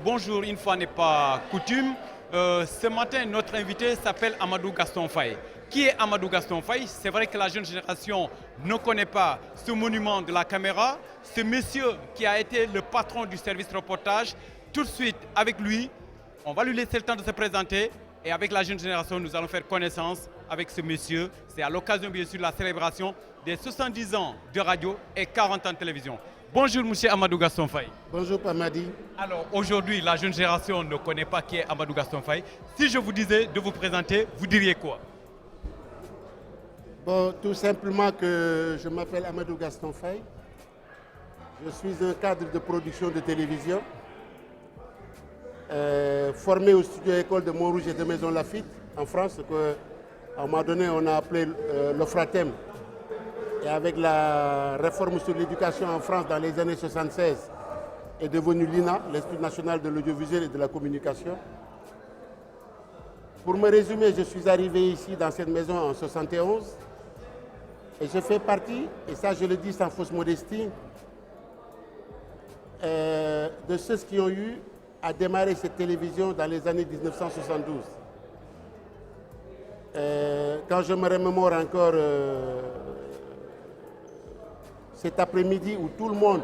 Bonjour, une fois n'est pas coutume. Ce matin, notre invité s'appelle Amadou Gaston Faye. Qui est Amadou Gaston Faye? C'est vrai que la jeune génération ne connaît pas ce monument de la caméra, ce monsieur qui a été le patron du service reportage. Tout de suite, avec lui, on va lui laisser le temps de se présenter. Et avec la jeune génération, nous allons faire connaissance avec ce monsieur. C'est à l'occasion, bien sûr, de la célébration des 70 ans de radio et 40 ans de télévision. Bonjour, monsieur Amadou Gaston Faye. Bonjour, Pamadi. Alors, aujourd'hui, la jeune génération ne connaît pas qui est Amadou Gaston Faye. Si je vous disais de vous présenter, vous diriez quoi? Bon, tout simplement que je m'appelle Amadou Gaston Faye. Je suis un cadre de production de télévision, formé au studio école de Montrouge et de Maison Lafitte, en France, qu'à un moment donné, on a appelé l'OFRATEM. Et avec la réforme sur l'éducation en France dans les années 76, est devenu l'INA, l'Institut national de l'audiovisuel et de la communication. Pour me résumer, je suis arrivé ici dans cette maison en 71 et je fais partie, et ça je le dis sans fausse modestie, de ceux qui ont eu à démarrer cette télévision dans les années 1972. Quand je me remémore encore cet après-midi où tout le monde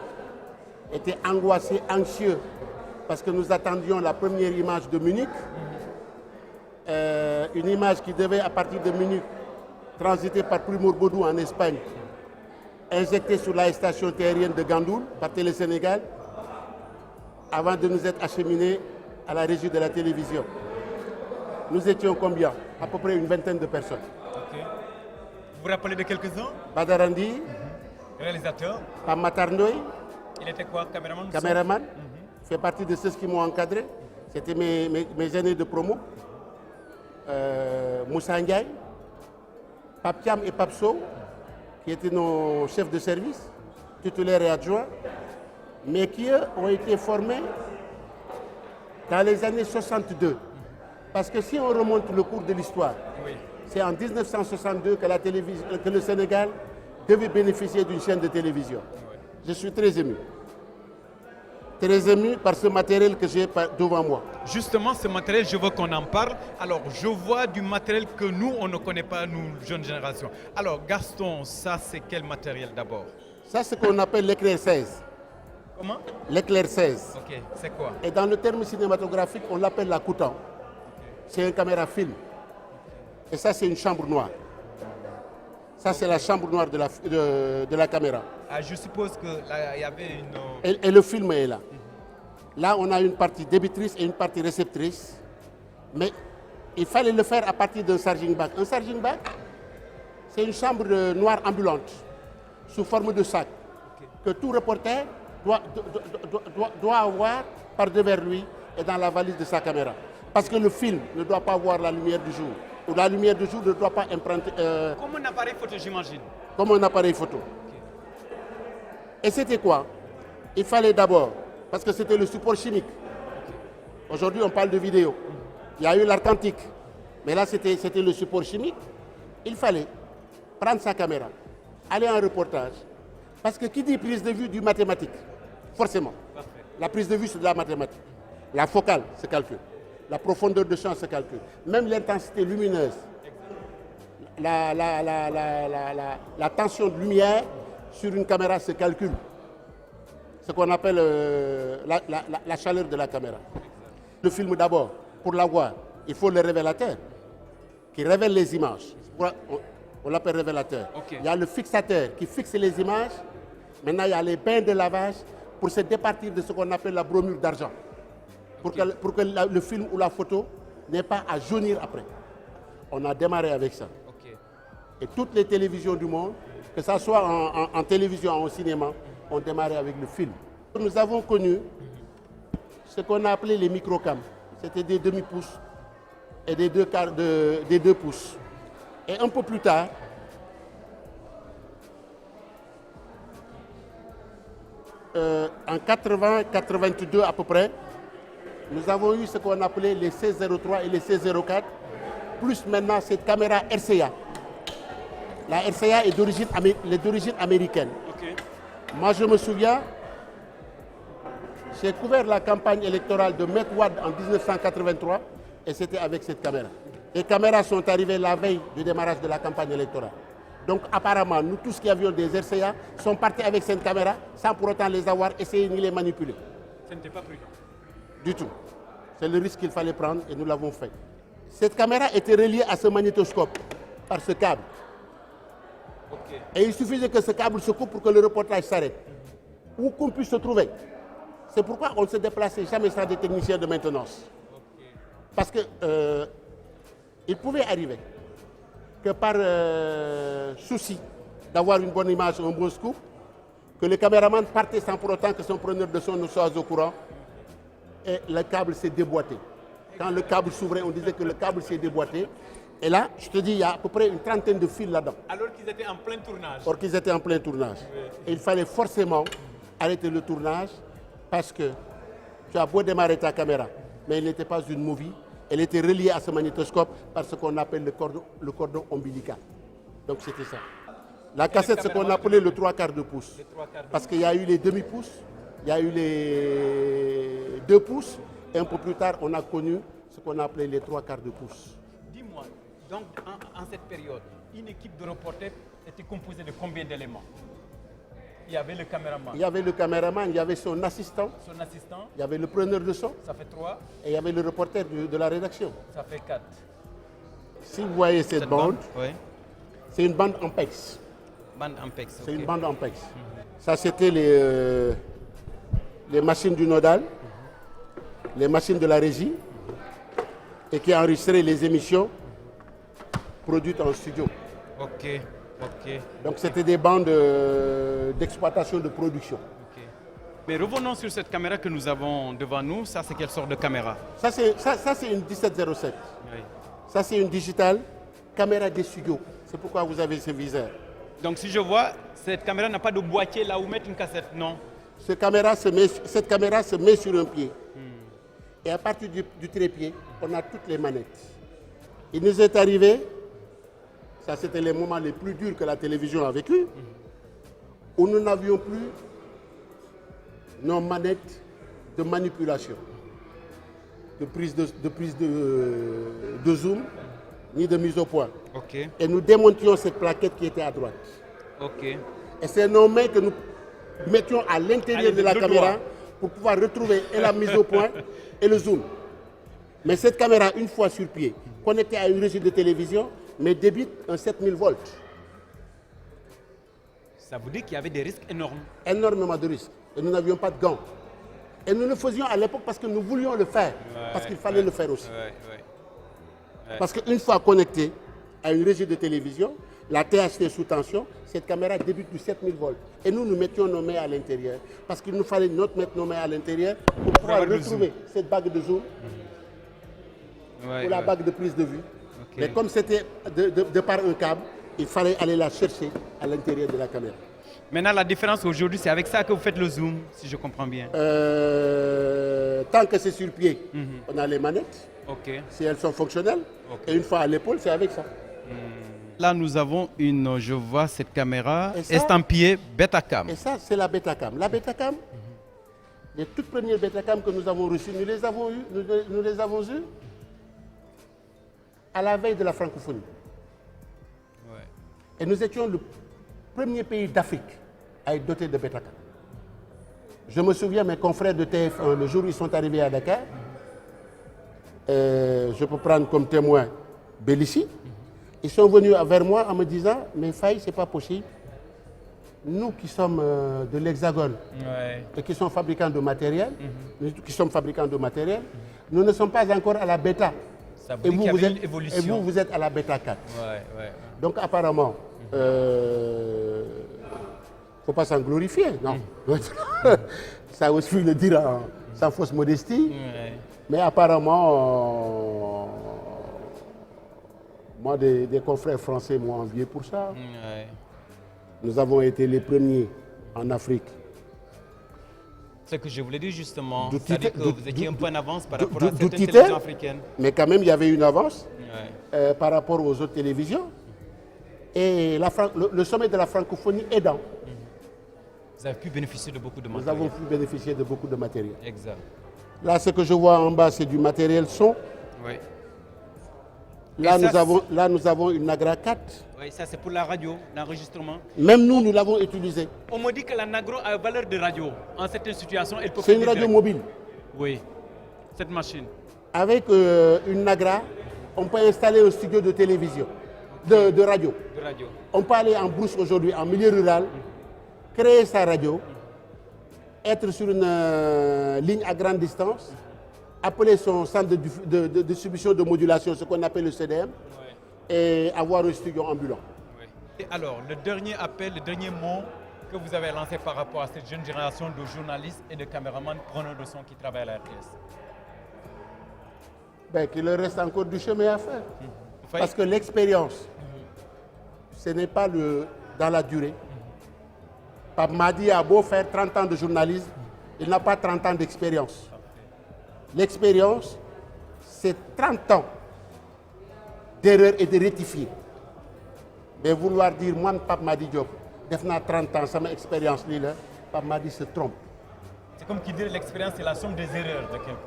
était angoissé, anxieux, parce que nous attendions la première image de Munich, une image qui devait, à partir de Munich, transiter par Primour-Bodou en Espagne, injectée sur la station aérienne de Gandoul par Télé Sénégal, avant de nous être acheminés à la régie de la télévision. Nous étions combien? À peu près une vingtaine de personnes. Okay. Vous vous rappelez de quelques-uns? Badarandi, réalisateur. Pamatarnoy. Il était quoi? Caméraman? Caméraman. Fait partie de ceux qui m'ont encadré. C'était mes aînés de promo. Moussa Ndiaye, Papiam et Papso, qui étaient nos chefs de service, titulaires et adjoints, mais qui eux ont été formés dans les années 62. Parce que si on remonte le cours de l'histoire, oui, c'est en 1962 que le Sénégal devait bénéficier d'une chaîne de télévision. Oui. Je suis très ému. Très ému par ce matériel que j'ai devant moi. Justement, ce matériel, je veux qu'on en parle. Alors, je vois du matériel que nous, on ne connaît pas, nous, jeunes générations. Alors, Gaston, ça, c'est quel matériel d'abord? Ça, c'est ce qu'on appelle l'éclair 16. Comment? L'éclair 16. Ok, c'est quoi? Et dans le terme cinématographique, on l'appelle la Coutan. Okay. C'est une caméra film. Okay. Et ça, c'est une chambre noire. Ça, c'est la chambre noire de la caméra. Ah, je suppose qu'il y avait une... Et le film est là. Là, on a une partie débitrice et une partie réceptrice. Mais il fallait le faire à partir d'un charging bag. Un charging bag, c'est une chambre noire ambulante, sous forme de sac, okay, que tout reporter doit avoir par devers lui et dans la valise de sa caméra. Parce que le film ne doit pas voir la lumière du jour. Ou la lumière du jour ne doit pas emprunter... Comme un appareil photo, j'imagine. Comme un appareil photo. Okay. Et c'était quoi? Il fallait d'abord, parce que c'était le support chimique. Okay. Aujourd'hui, on parle de vidéo. Il y a eu l'argentique. Mais là, c'était le support chimique. Il fallait prendre sa caméra, aller en reportage. Parce que qui dit prise de vue, du mathématique. Forcément. Parfait. La prise de vue, c'est de la mathématique. La focale se calcule. La profondeur de champ se calcule. Même l'intensité lumineuse. La tension de lumière sur une caméra se calcule. Ce qu'on appelle la chaleur de la caméra. Le film d'abord, pour l'avoir, il faut le révélateur qui révèle les images. On l'appelle révélateur. Okay. Il y a le fixateur qui fixe les images. Maintenant, il y a les bains de lavage pour se départir de ce qu'on appelle la bromure d'argent. Okay. Pour que le film ou la photo n'ait pas à jaunir après. On a démarré avec ça. Okay. Et toutes les télévisions du monde, que ce soit en télévision ou en cinéma, ont démarré avec le film. Nous avons connu ce qu'on a appelé les microcams. C'était des demi-pouces et des 2 pouces. Et un peu plus tard, en 80-82 à peu près, nous avons eu ce qu'on appelait les 1603 et les 1604, plus maintenant cette caméra RCA. La RCA est d'origine américaine. Okay. Moi, je me souviens, J'ai couvert la campagne électorale de Maître Wade en 1983 et c'était avec cette caméra. Les caméras sont arrivées la veille du démarrage de la campagne électorale. Donc apparemment, nous tous qui avions des RCA sont partis avec cette caméra sans pour autant les avoir essayé ni les manipuler. Ce n'était pas prudent. Du tout. C'est le risque qu'il fallait prendre et nous l'avons fait. Cette caméra était reliée à ce magnétoscope par ce câble. Okay. Et il suffisait que ce câble se coupe pour que le reportage s'arrête. Où qu'on puisse se trouver. C'est pourquoi on ne se déplaçait jamais sans des techniciens de maintenance. Okay. Parce que il pouvait arriver que par souci d'avoir une bonne image, un bon scoop, que le caméraman partait sans pour autant que son preneur de son ne soit au courant et le câble s'est déboîté. Quand le câble s'ouvrait, on disait que le câble s'est déboîté. Et là, je te dis, il y a à peu près une trentaine de fils là-dedans. Alors qu'ils étaient en plein tournage. Alors qu'ils étaient en plein tournage. Oui. Et il fallait forcément arrêter le tournage parce que tu as beau démarrer ta caméra, mais elle n'était pas une movie. Elle était reliée à ce magnétoscope par ce qu'on appelle le cordon ombilical. Donc c'était ça. La cassette, c'est ce qu'on appelait le 3/4 de pouce. Parce qu'il y a eu les demi-pouces, il y a eu les 2 pouces, et un peu plus tard, on a connu ce qu'on appelait les 3/4 de pouce. Dis-moi, donc en cette période, une équipe de reporters était composée de combien d'éléments? Il y avait le caméraman. Il y avait le caméraman, il y avait son assistant. Son assistant. Il y avait le preneur de son. Ça fait 3. Et il y avait le reporter de la rédaction. Ça fait 4. Si vous voyez cette bande, oui. C'est une bande Ampex. Bande Ampex, c'est une bande Ampex. Ça, c'était les machines du nodal, les machines de la régie, et qui enregistraient les émissions produites en studio. Ok. Donc c'était des bandes d'exploitation de production. Okay. Mais revenons sur cette caméra que nous avons devant nous. Ça, c'est quelle sorte de caméra? Ça, c'est une 1707. Oui. Ça, c'est une digitale caméra des studios. C'est pourquoi vous avez ce viseur. Donc si je vois, cette caméra n'a pas de boîtier là où mettre une cassette, non? Cette caméra se met sur un pied. Et à partir du trépied, on a toutes les manettes. Il nous est arrivé, ça c'était les moments les plus durs que la télévision a vécu, où nous n'avions plus nos manettes de manipulation, de prise de zoom, ni de mise au point. Okay. Et nous démontions cette plaquette qui était à droite. Okay. Et c'est nos mains que nous mettions à l'intérieur de la caméra pour pouvoir retrouver et la mise au point et le zoom. Mais cette caméra, une fois sur pied, connectée à une régie de télévision, mais débite un 7000 volts. Ça vous dit qu'il y avait des risques énormes? Énormément de risques. Et nous n'avions pas de gants. Et nous le faisions à l'époque parce que nous voulions le faire. Parce qu'il fallait le faire aussi. Parce qu'une fois connectée à une régie de télévision, la THT sous tension, cette caméra débute du 7000 volts. Et nous mettions nos mains à l'intérieur. Parce qu'il nous fallait mettre nos mains à l'intérieur pour pouvoir retrouver cette bague de zoom ou la bague de prise de vue. Okay. Mais comme c'était de par un câble, il fallait aller la chercher à l'intérieur de la caméra. Maintenant, la différence aujourd'hui, c'est avec ça que vous faites le zoom, si je comprends bien. Tant que c'est sur pied, on a les manettes. Si elles sont fonctionnelles. Et une fois à l'épaule, c'est avec ça. Là, nous avons je vois cette caméra estampillée Betacam. Et ça, c'est la Betacam. La Betacam, les toutes premières Betacam que nous avons reçues, nous les avons eues à la veille de la francophonie. Ouais. Et nous étions le premier pays d'Afrique à être doté de Betacam. Je me souviens, mes confrères de TF1, le jour où ils sont arrivés à Dakar, je peux prendre comme témoin Bélissi. Ils sont venus vers moi en me disant, mais Faye, c'est pas possible. Nous qui sommes de l'Hexagone et qui sommes fabricants de matériel, nous ne sommes pas encore à la bêta. Ça veut dire qu'il y avait une évolution. Et vous êtes à la bêta 4. Donc apparemment, il ne faut pas s'en glorifier, non. Ça aussi le dire sans fausse modestie. Mais apparemment, moi, des confrères français m'ont envié pour ça. Nous avons été les premiers en Afrique. Ce que je voulais dire justement, c'est-à-dire que vous étiez un peu en avance par rapport à certaines télévisions africaines. Mais quand même, il y avait une avance par rapport aux autres télévisions. Et le sommet de la francophonie aidant. Vous avez pu bénéficier de beaucoup de Nous matériel. avons pu bénéficier de beaucoup de matériel. Exact. Là, ce que je vois en bas, c'est du matériel son. Oui. Là, Et ça, nous avons une Nagra 4. Oui, ça c'est pour la radio, l'enregistrement. Même nous l'avons utilisée. On me dit que la Nagro a valeur de radio. En certaines situations, elle peut C'est faire une des radio directs. mobile. Oui, cette machine. Avec une Nagra, on peut installer un studio de télévision, de radio. De radio. On peut aller en brousse aujourd'hui, en milieu rural, créer sa radio, être sur une ligne à grande distance, appeler son centre de distribution de modulation, ce qu'on appelle le CDM, et avoir un studio ambulant. Oui. Et alors, le dernier appel, le dernier mot que vous avez lancé par rapport à cette jeune génération de journalistes et de caméramans preneurs de son qui travaillent à la RTS? Ben, qu'il leur reste encore du chemin à faire. Faye? Parce que l'expérience, ce n'est pas dans la durée. Pape Madi a beau faire 30 ans de journalisme, il n'a pas 30 ans d'expérience. L'expérience, c'est 30 ans d'erreur et de rectifier. Mais vouloir dire, moi, Pape Madi Diop, j'ai 30 ans, ça m'a expérience, Pape Madi se trompe. C'est comme qui dit l'expérience, c'est la somme des erreurs de quelqu'un.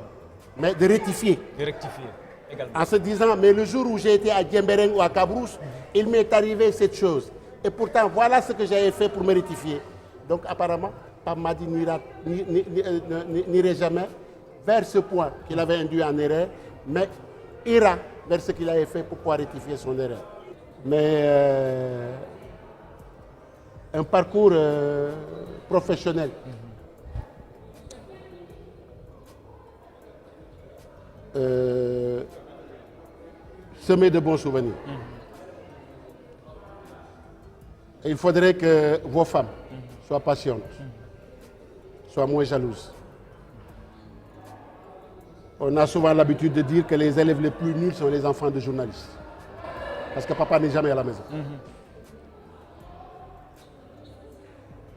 Mais de rectifier. De rectifier également. En se disant, mais le jour où j'ai été à Djembereng ou à Cabrousse, il m'est arrivé cette chose. Et pourtant, voilà ce que j'avais fait pour me rectifier. Donc apparemment, Pape Madi n'irait jamais vers ce point qu'il avait induit en erreur, mais ira vers ce qu'il avait fait pour pouvoir rectifier son erreur. Mais un parcours professionnel semé de bons souvenirs. Et il faudrait que vos femmes soient patientes, soient moins jalouses. On a souvent l'habitude de dire que les élèves les plus nuls sont les enfants de journalistes. Parce que papa n'est jamais à la maison.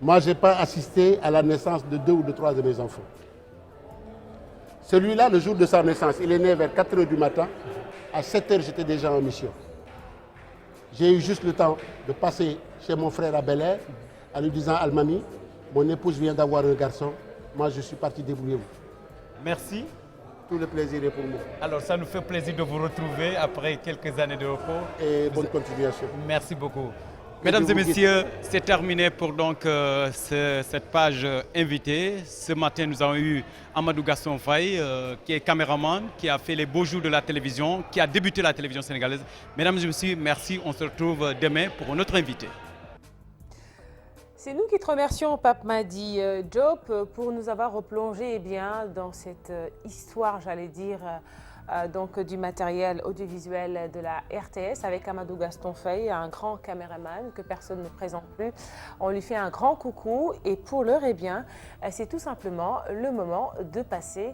Moi, je n'ai pas assisté à la naissance de 2 ou de 3 de mes enfants. Celui-là, le jour de sa naissance, il est né vers 4 h du matin. À 7 h, j'étais déjà en mission. J'ai eu juste le temps de passer chez mon frère à Bel Air en lui disant, Almami, mon épouse vient d'avoir un garçon. Moi, je suis parti, débrouiller-vous. Merci. Tout le plaisir est pour moi. Alors, ça nous fait plaisir de vous retrouver après quelques années de repos. Et bonne continuation. Merci beaucoup. Mesdames et messieurs, c'est terminé pour donc cette page invitée. Ce matin, nous avons eu Amadou Gaston Faye, qui est caméraman, qui a fait les beaux jours de la télévision, qui a débuté la télévision sénégalaise. Mesdames et messieurs, merci. On se retrouve demain pour notre invité. C'est nous qui te remercions, Pape Madi Diop, pour nous avoir replongé dans cette histoire, j'allais dire, donc, du matériel audiovisuel de la RTS avec Amadou Gaston Faye, un grand caméraman que personne ne présente plus. On lui fait un grand coucou et pour l'heure, c'est tout simplement le moment de passer